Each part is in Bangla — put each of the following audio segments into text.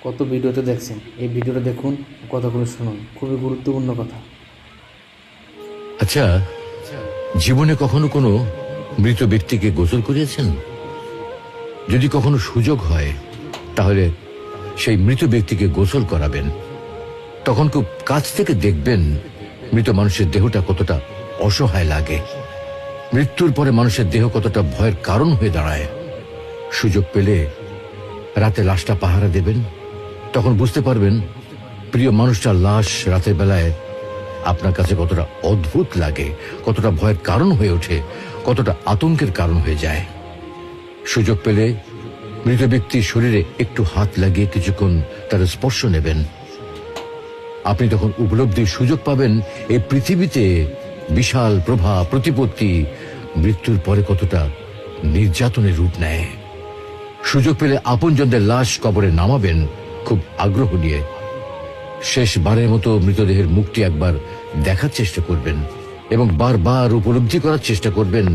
কত ভিডিওতে দেখছেন, এই ভিডিওটা দেখুন, কথাগুলো শুনুন, খুবই গুরুত্বপূর্ণ কথা। আচ্ছা, জীবনে কখনো কোনো মৃত ব্যক্তিকে গোসল করিয়েছেন? যদি কখনো সুযোগ হয় তাহলে সেই মৃত ব্যক্তিকে গোসল করাবেন। তখন খুব কাছ থেকে দেখবেন মৃত মানুষের দেহটা কতটা অসহায় লাগে, মৃত্যুর পরে মানুষের দেহ কতটা ভয়ের কারণ হয়ে দাঁড়ায়। সুযোগ পেলে রাতে লাশটা পাহারা দেবেন, তখন বুঝতে পারবেন প্রিয় মানুষটার লাশ রাতের বেলায় আপনার কাছে কতটা অদ্ভুত লাগে, কতটা ভয়ের কারণ হয়ে ওঠে, কতটা আতঙ্কের কারণ হয়ে যায়। সুযোগ পেলে মৃত ব্যক্তির শরীরে একটু হাত লাগিয়ে কিছুক্ষণ তার স্পর্শ নেবেন। আপনি তখন উপলব্ধির সুযোগ পাবেন এই পৃথিবীতে বিশাল প্রভাব প্রতিপত্তি মৃত্যুর পরে কতটা নির্যাতনের রূপ নেয়। সুযোগ পেলে আপনজনদের লাশ কবরে নামাবেন খুব আগ্রহ নিয়ে। শেষবারের মতো মৃতদেহের মুখটি একবার দেখার চেষ্টা করবেন এবং বারবার উপলব্ধি করার চেষ্টা করবেন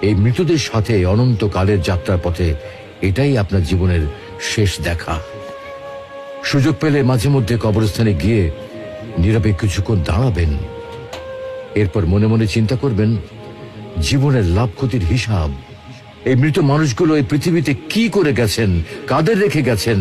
এই মৃতদের সাথে অনন্তকালের যাত্রার পথে এটাই আপনার জীবনের শেষ দেখা। সুযোগ পেলে মাঝে মধ্যে কবরস্থানে গিয়ে নীরবে কিছুক্ষণ দাঁড়াবেন। এরপর মনে মনে চিন্তা করবেন জীবনের লাভ ক্ষতির হিসাব। এই মৃত মানুষগুলো এই পৃথিবীতে কি করে গেছেন, কাদের রেখে গেছেন,